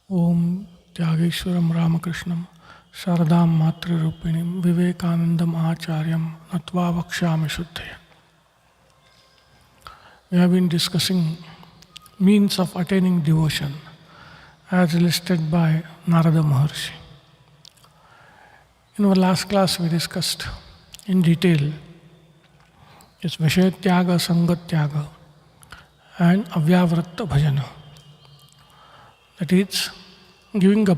Om Tyageshwaram Ramakrishnam Sharadam Matrirupinim Vivekanandam Acharyam Natva Vakshami Shuddhaya. We have been discussing means of attaining devotion as listed by Narada Maharshi. In our last class we discussed in detail it's Vishayatyaga, Sangatyaga and Avyavratta Bhajana. That is, giving up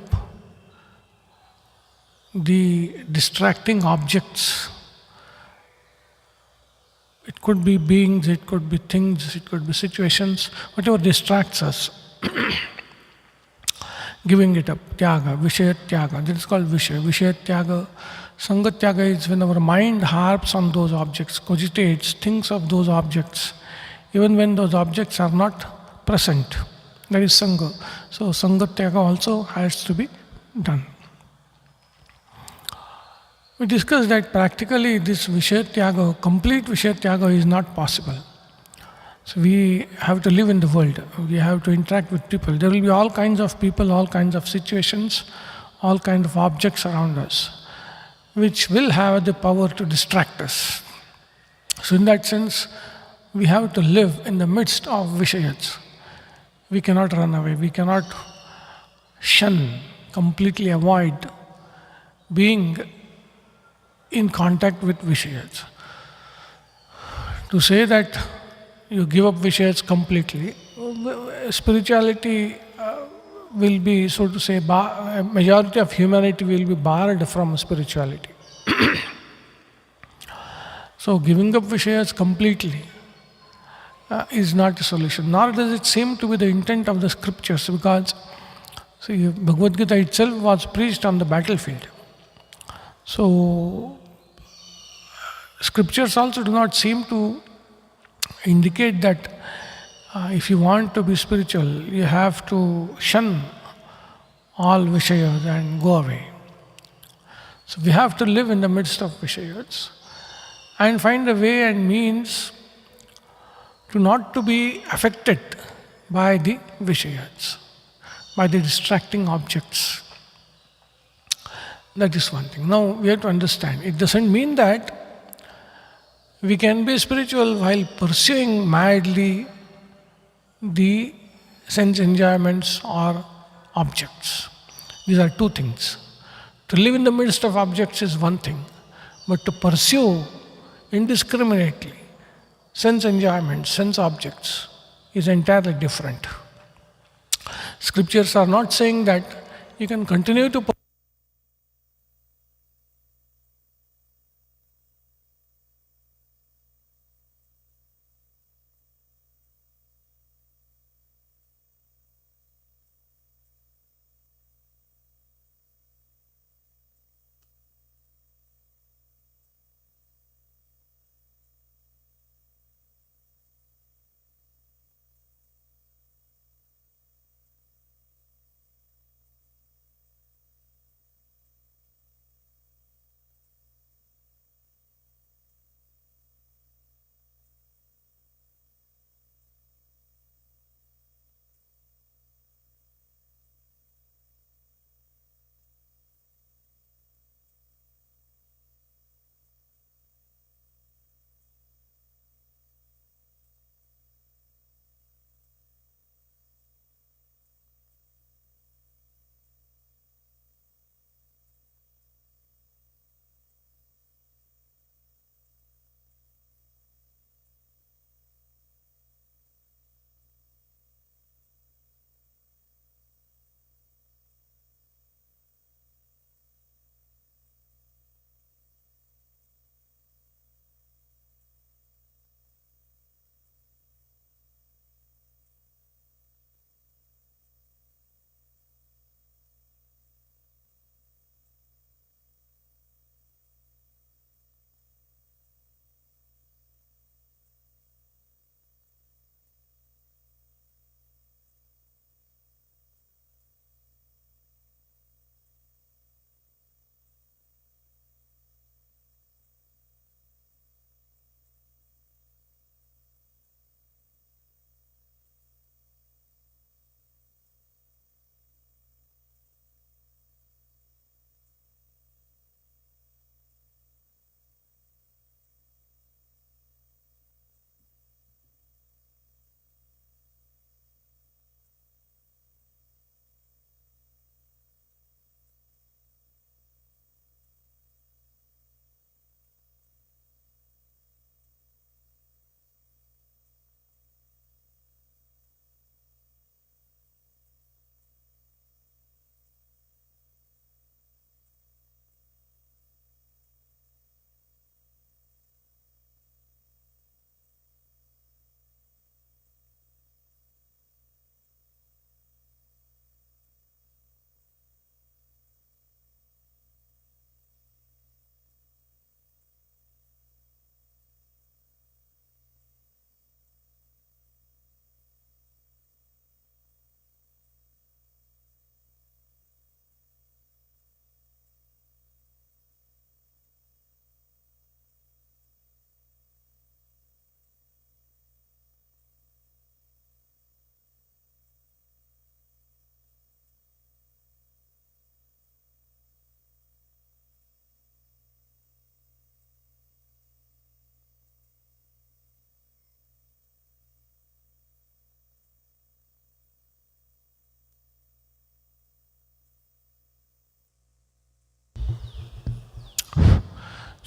the distracting objects. It could be beings, it could be things, it could be situations, whatever distracts us. Giving it up, tyaga, vishayatyaga, that is called vishayatyaga. Sangatyaga is when our mind harps on those objects, cogitates, thinks of those objects, even when those objects are not present. That is Sangha. So Sangatyaga also has to be done. We discussed that practically this Vishayatyaga, complete Vishayatyaga is not possible. So we have to live in the world. We have to interact with people. There will be all kinds of people, all kinds of situations, all kinds of objects around us, which will have the power to distract us. So in that sense, we have to live in the midst of Vishayats. We cannot run away, we cannot shun, completely avoid being in contact with Vishayats. To say that you give up Vishayats completely, spirituality will be, so to say, a majority of humanity will be barred from spirituality. So giving up Vishayats completely is not a solution, nor does it seem to be the intent of the scriptures, because see, Bhagavad Gita itself was preached on the battlefield. So scriptures also do not seem to indicate that if you want to be spiritual, you have to shun all Vishayas and go away. So we have to live in the midst of Vishayas and find a way and means to not to be affected by the Vishayas, by the distracting objects. That is one thing. Now we have to understand, it doesn't mean that we can be spiritual while pursuing madly the sense enjoyments or objects. These are two things. To live in the midst of objects is one thing, but to pursue indiscriminately sense enjoyments, sense objects is entirely different. Scriptures are not saying that you can continue to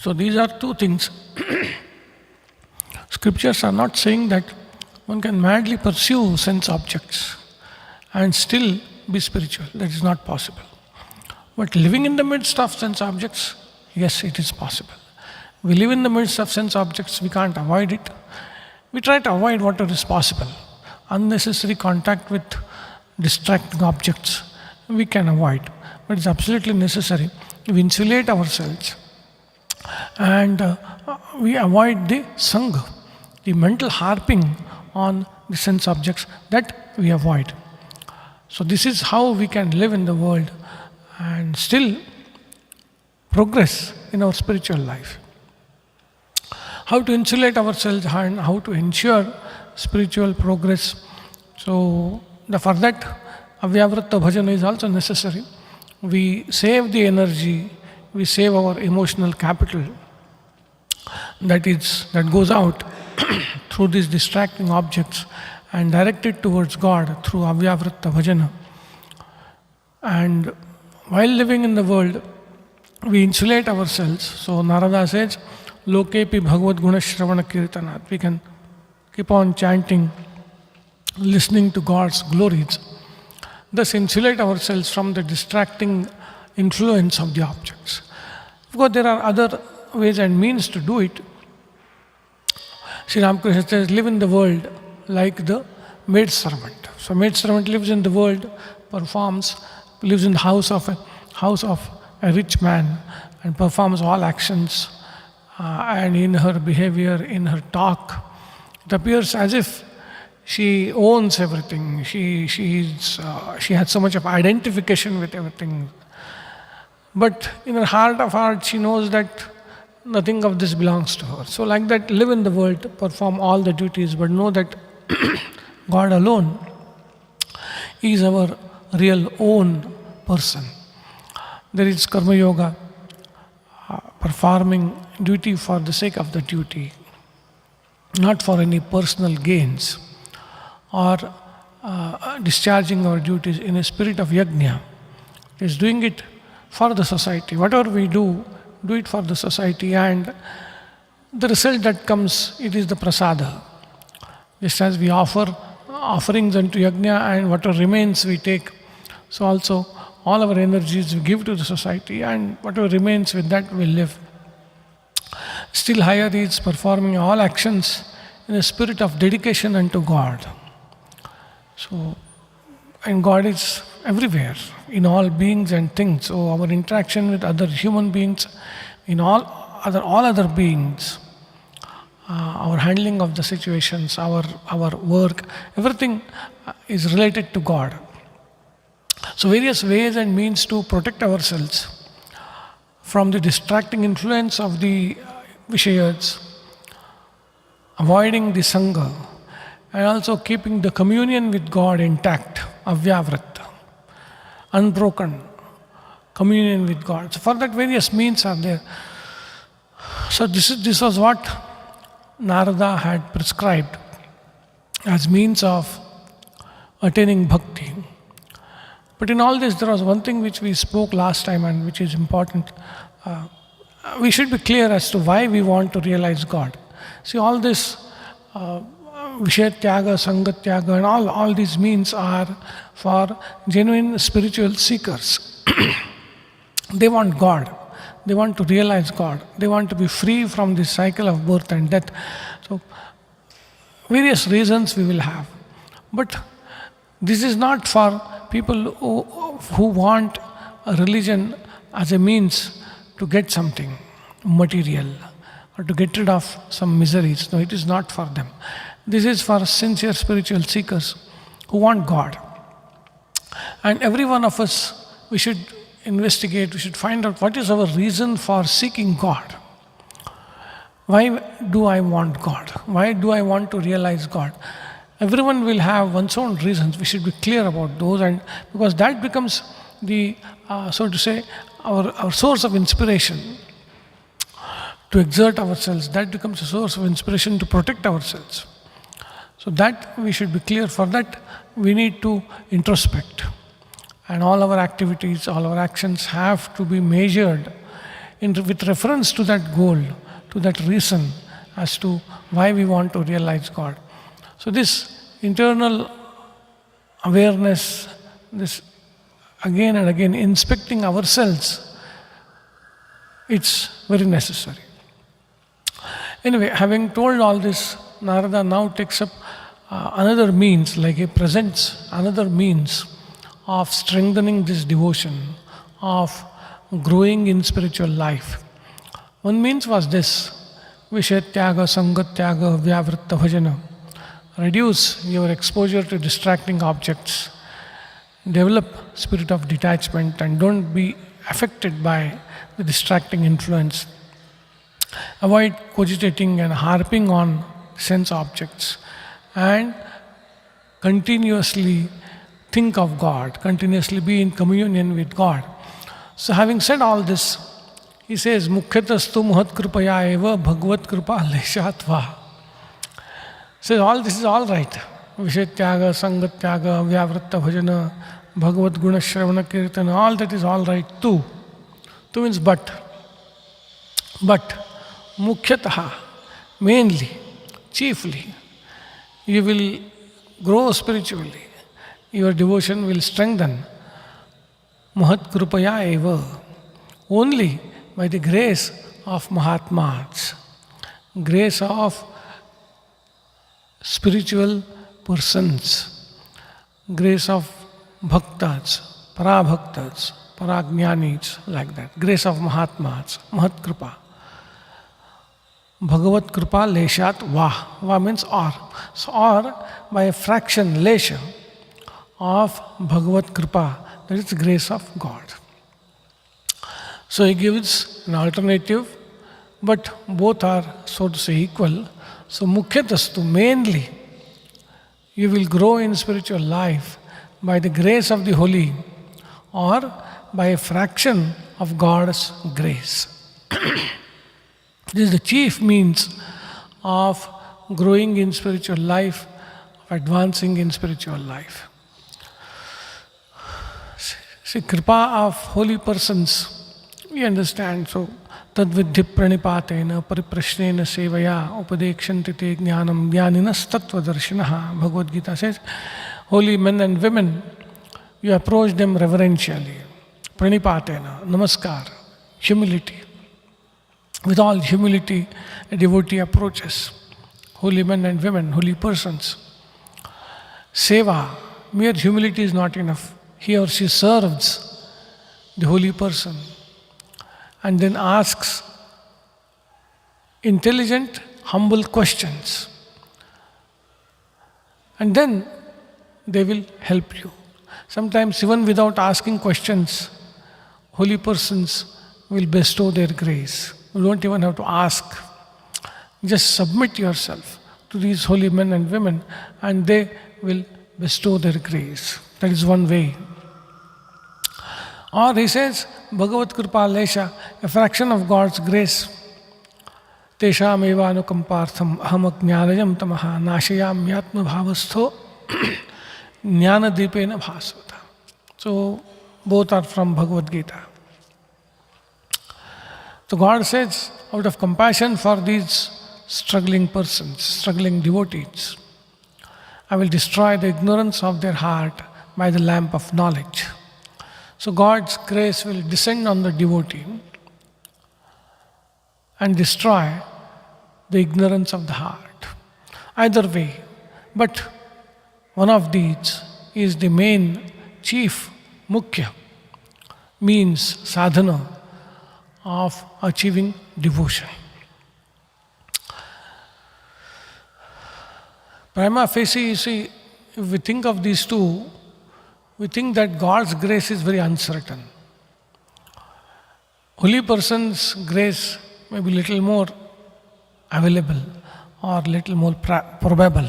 So these are two things. Scriptures are not saying that one can madly pursue sense objects and still be spiritual. That is not possible. But living in the midst of sense objects, yes, it is possible. We live in the midst of sense objects, we can't avoid it. We try to avoid whatever is possible. Unnecessary contact with distracting objects, we can avoid. But it's absolutely necessary. We insulate ourselves and we avoid the sangha, the mental harping on the sense objects, that we avoid. So this is how we can live in the world and still progress in our spiritual life. How to insulate ourselves and how to ensure spiritual progress. So for that, Avyavritta bhajan is also necessary. We save the energy, we save our emotional capital that goes out through these distracting objects and direct it towards God through Avyavritta bhajana. And while living in the world, we insulate ourselves. So Narada says, Lokepi Bhagavad Guna Shravana Kirtanat. We can keep on chanting, listening to God's glories. Thus insulate ourselves from the distracting influence of the objects. Of course, there are other ways and means to do it. Sri Ramakrishna says, live in the world like the maid servant. So maid servant lives in the world, lives in the house of a rich man and performs all actions. And in her behavior, in her talk, it appears as if she owns everything. She has so much of identification with everything. But in her heart of heart, she knows that nothing of this belongs to her. So like that, live in the world, perform all the duties, but know that God alone is our real own person. There is karma yoga, performing duty for the sake of the duty, not for any personal gains, or discharging our duties in a spirit of yajna. It is doing it for the society. Whatever we do it for the society, and the result that comes, it is the prasada. Just as we offer offerings unto yajna and whatever remains we take, so also all our energies we give to the society, and whatever remains, with that we live. Still higher is performing all actions in a spirit of dedication unto God. So, and God is everywhere, in all beings and things. So our interaction with other human beings, in all other beings, our handling of the situations, our work, everything is related to God. So various ways and means to protect ourselves from the distracting influence of the Vishayas, avoiding the Sangha, and also keeping the communion with God intact, Avyavritta, unbroken communion with God. So for that, various means are there. So this was what Narada had prescribed as means of attaining bhakti. But in all this, there was one thing which we spoke last time and which is important. We should be clear as to why we want to realize God. See, all this Vishaya Tyaga, Sangha Tyaga, and all these means are for genuine spiritual seekers. They want God. They want to realize God. They want to be free from this cycle of birth and death. So, various reasons we will have. But this is not for people who want a religion as a means to get something material or to get rid of some miseries. No, it is not for them. This is for sincere spiritual seekers who want God. And every one of us, we should investigate, we should find out what is our reason for seeking God. Why do I want God? Why do I want to realize God? Everyone will have one's own reasons. We should be clear about those, and because that becomes the, so to say, our source of inspiration to exert ourselves. That becomes a source of inspiration to protect ourselves. So that we should be clear. For that, we need to introspect. And all our activities, all our actions have to be measured with reference to that goal, to that reason as to why we want to realize God. So this internal awareness, this again and again inspecting ourselves, it's very necessary. Anyway, having told all this, Narada now takes up another means, like he presents another means of strengthening this devotion, of growing in spiritual life. One means was this: Vishetyaga, Sangatyaga, Vyavritta Bhajana. Reduce your exposure to distracting objects. Develop spirit of detachment and don't be affected by the distracting influence. Avoid cogitating and harping on sense objects, and continuously think of God, continuously be in communion with God. So having said all this, he says, Mukhyatastu muhat kripaya eva bhagavad kripa leshatva. Says all this is all right. Vishetyaga, Sangatyaga, Vyavritta Bhajana, Bhagavad Guna Shravana Kirtana, all that is all right too. Tu means but. But Mukhyataha, mainly, chiefly, you will grow spiritually. Your devotion will strengthen. Mahat Kripaya eva. Only by the grace of Mahatmas, grace of spiritual persons, grace of bhaktas, parabhaktas, parajnanis, like that. Grace of Mahatmas, Mahat Kripa. Bhagavad Kripa leshat va. Va means or. So, or by a fraction, lesha, of Bhagavad Kripa, that is the grace of God. So he gives an alternative, but both are, so to say, equal. So Mukhyatastu, mainly, you will grow in spiritual life by the grace of the holy or by a fraction of God's grace. This is the chief means of growing in spiritual life, of advancing in spiritual life. See, kripa of holy persons, we understand. So, tadvidhi pranipatena pariprashnena sevaya upadekshanti te jnanam jnaninas tattvadarshinaha. Bhagavad Gita says, holy men and women, you approach them reverentially. Pranipatena, namaskar, humility. With all humility, a devotee approaches holy men and women, holy persons. Seva, mere humility is not enough. He or she serves the holy person and then asks intelligent, humble questions. And then they will help you. Sometimes, even without asking questions, holy persons will bestow their grace. You don't even have to ask. Just submit yourself to these holy men and women, and they will bestow their grace. That is one way. Or he says, Bhagavad Kripa lesha, a fraction of God's grace. Tesham eva anukampartham aham ajnanayam tamaha nashayam yatma bhavastho jnana dipena bhasvata. So both are from Bhagavad Gita. So God says, out of compassion for these struggling persons, struggling devotees, I will destroy the ignorance of their heart by the lamp of knowledge. So God's grace will descend on the devotee and destroy the ignorance of the heart. Either way, but one of these is the main, chief, mukhya, means sadhana of achieving devotion. Prima facie, you see, if we think of these two, we think that God's grace is very uncertain. Holy person's grace may be little more available or little more probable.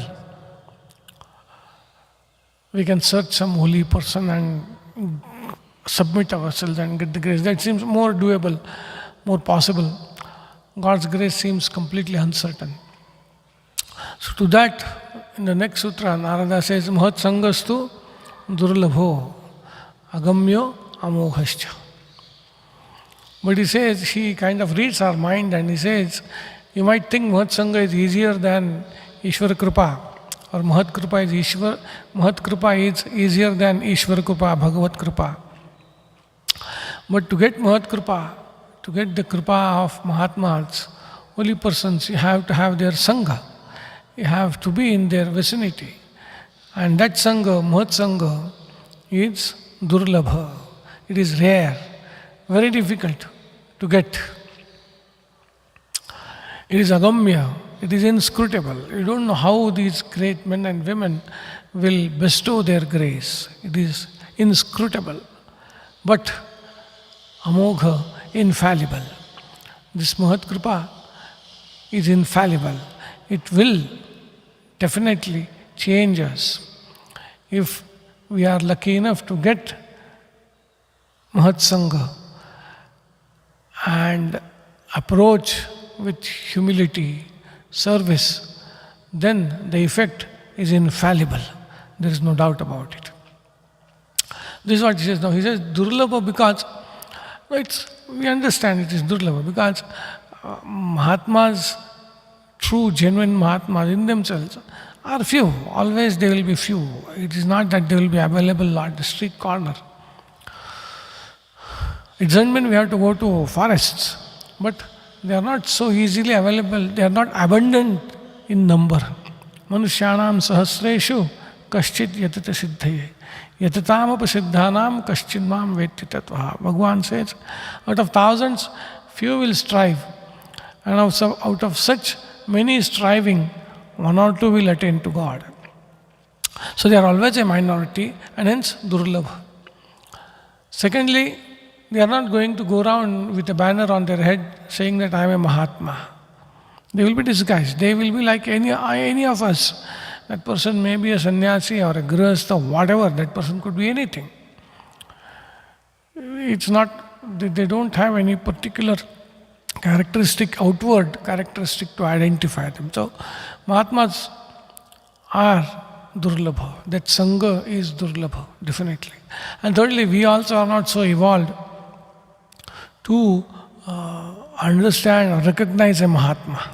We can search some holy person and submit ourselves and get the grace. That seems more doable, more possible. God's grace seems completely uncertain. So to that, in the next sutra, Narada says, Mahat sangastu durlabho agamyo amoghascha. But he says, he kind of reads our mind and he says, you might think Mahat Sangha is easier than Ishvara Kripa, or Mahat Kripa is easier than Ishvara Kripa, Bhagavat Kripa. But to get Mahat Kripa, to get the Kripa of Mahatmas, holy persons, you have to have their Sangha. You have to be in their vicinity. And that Sangha, Mahat Sangha, is Durlabha. It is rare, very difficult to get. It is agamya, it is inscrutable. You don't know how these great men and women will bestow their grace. It is inscrutable, but amogha, infallible. This Mahat Kripa is infallible. It will definitely change us. If we are lucky enough to get Mahat Sangha and approach with humility, service, then the effect is infallible. There is no doubt about it. This is what he says now. He says Durlabha because we understand it is Durlabha because Mahatmas, true, genuine Mahatmas in themselves are few. Always they will be few. It is not that they will be available at the street corner. It doesn't mean we have to go to forests, but they are not so easily available. They are not abundant in number. Manushyanam sahasreshu kaschit yatata siddhaye. Yatatam apasiddhanam kaschinmam vetti tatvaha. Bhagavan says, out of thousands, few will strive. And out of such many striving, one or two will attain to God. So they are always a minority and hence Durlabha. Secondly, they are not going to go around with a banner on their head saying that I am a Mahatma. They will be disguised. They will be like any of us. That person may be a sannyasi or a grihastha, whatever. That person could be anything. It's not, they don't have any particular characteristic, outward characteristic to identify them. So, Mahatmas are Durlabha. That Sangha is Durlabha, definitely. And thirdly, we also are not so evolved to understand or recognize a Mahatma.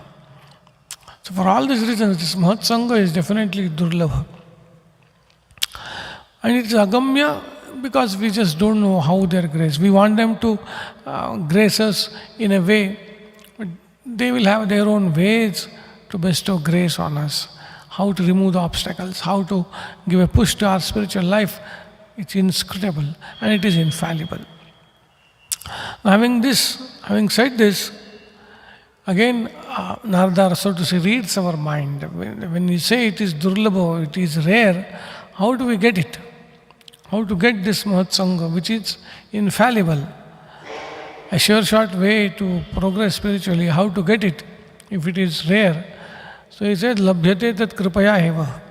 So for all these reasons, this Mahat Sangha is definitely Durlabha. And it is agamya because we just don't know how they are graced. We want them to grace us in a way, but they will have their own ways to bestow grace on us. How to remove the obstacles, how to give a push to our spiritual life. It's inscrutable and it is infallible. Now, having said this, again, Narada, so to say, reads our mind. When we say it is Durlabha, it is rare, how do we get it? How to get this Mahat Sangha, which is infallible? A sure short way to progress spiritually, how to get it if it is rare? So he said, Labhyate tat kripaya eva.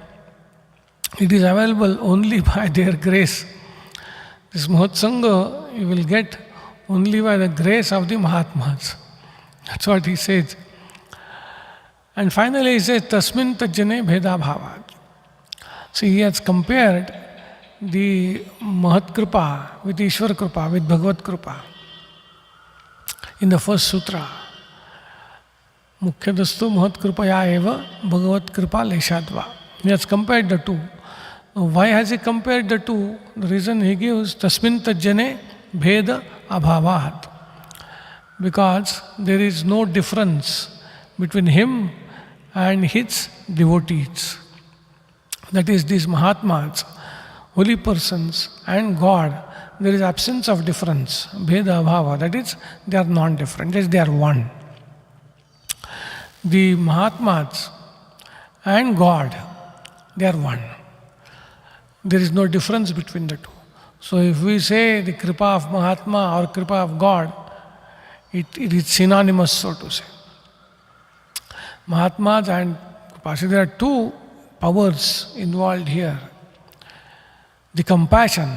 It is available only by their grace. This Mahat Sangha you will get only by the grace of the Mahatmas. That's what he says. And finally he says, Tasmin tajjane bheda bhavat. So he has compared the Mahat Kripa with Ishvara Kripa, with Bhagavat Kripa. In the first sutra, Mukhyadastu Mahat Kripaya eva Bhagavat Kripa leshadva. He has compared the two. Why has he compared the two? The reason he gives, Tasmin tajjane bheda abhavat. Because there is no difference between him and his devotees. That is, these Mahatmas, holy persons and God, there is absence of difference. Bheda abhava, that is, they are non-different, that is, they are one. The Mahatmas and God, they are one. There is no difference between the two. So if we say the Kripa of Mahatma or Kripa of God, it is synonymous, so to say. Mahatmas and Kripa. So there are two powers involved here. The compassion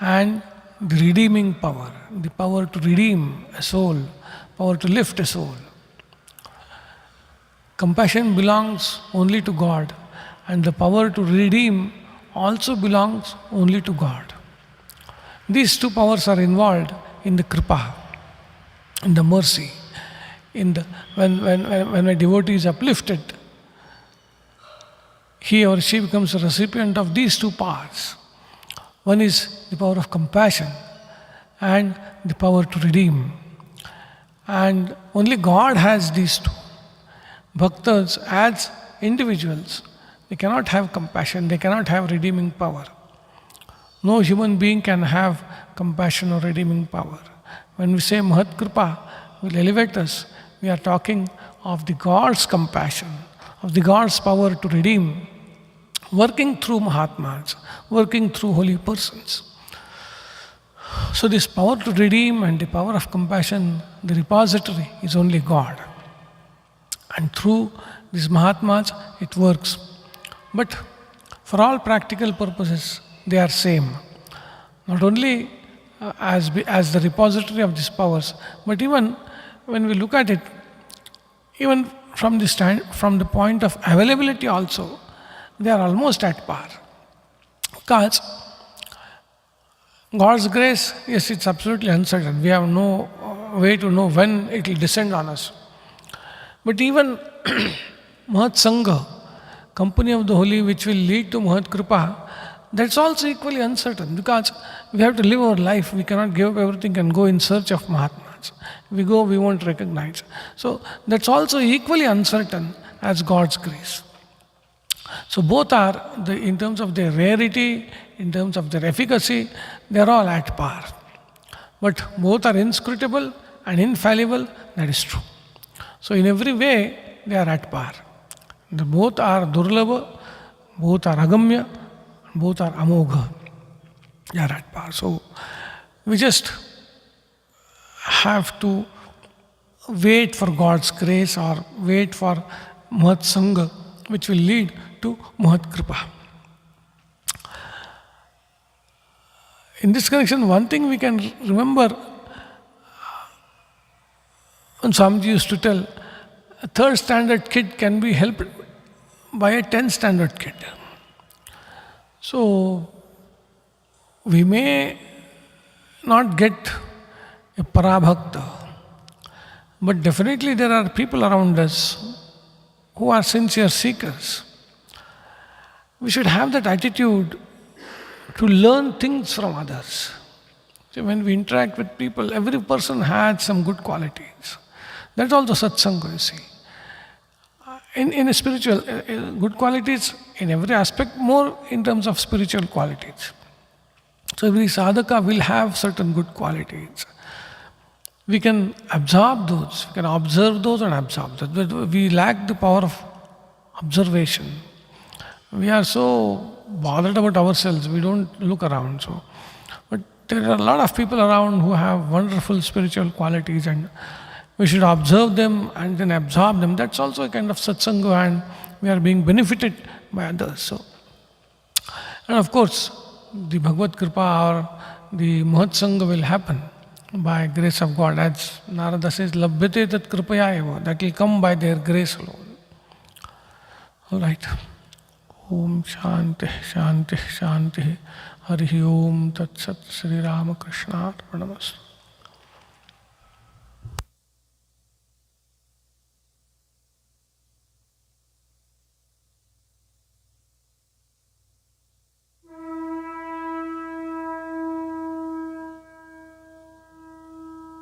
and the redeeming power. The power to redeem a soul, power to lift a soul. Compassion belongs only to God, and the power to redeem also belongs only to God. These two powers are involved in the Kripa. in the mercy, in the when a devotee is uplifted, he or she becomes a recipient of these two powers. One is the power of compassion and the power to redeem. And only God has these two. Bhaktas, as individuals, they cannot have compassion, they cannot have redeeming power. No human being can have compassion or redeeming power. When we say Mahat Kripa will elevate us, we are talking of the God's compassion, of the God's power to redeem, working through Mahatmas, working through holy persons. So this power to redeem and the power of compassion, the repository is only God. And through these Mahatmas, it works. But for all practical purposes, they are same. Not only as the repository of these powers, but even when we look at it, even from the point of availability also, they are almost at par. Because God's grace, yes, it's absolutely uncertain. We have no way to know when it will descend on us. But even Mahat Sangha, company of the holy, which will lead to Mahat Kripa, that's also equally uncertain, because we have to live our life. We cannot give up everything and go in search of Mahatmas. We go, we won't recognize. So that's also equally uncertain as God's grace. So both are, in terms of their rarity, in terms of their efficacy, they are all at par. But both are inscrutable and infallible, that is true. So in every way, they are at par. Both are durlabha, both are agamya, both are amogha. They are at par. So we just have to wait for God's grace or wait for Mahat Sangha, which will lead to Mahat Kripa. In this connection, one thing we can remember, when Swamiji used to tell, a third standard kid can be helped by a 10th standard kid. So we may not get a parabhakta, but definitely there are people around us who are sincere seekers. We should have that attitude to learn things from others. So when we interact with people, every person has some good qualities. That's also satsanga, you see. In a spiritual, good qualities in every aspect, more in terms of spiritual qualities. So every sadhaka will have certain good qualities. We can absorb those, we can observe those and absorb those. But we lack the power of observation. We are so bothered about ourselves, we don't look around. So, but there are a lot of people around who have wonderful spiritual qualities, and we should observe them and then absorb them. That's also a kind of satsanga, and we are being benefited by others. So, and of course, the Bhagavad Kripa or the Mahat Sangha will happen by grace of God. As Narada says, Labhyate tat kripaya eva. That will come by their grace alone. All right. Om Shanti Shanti Shanti. Hari Om Tat Sat Sri Ramakrishna Arpanamastu.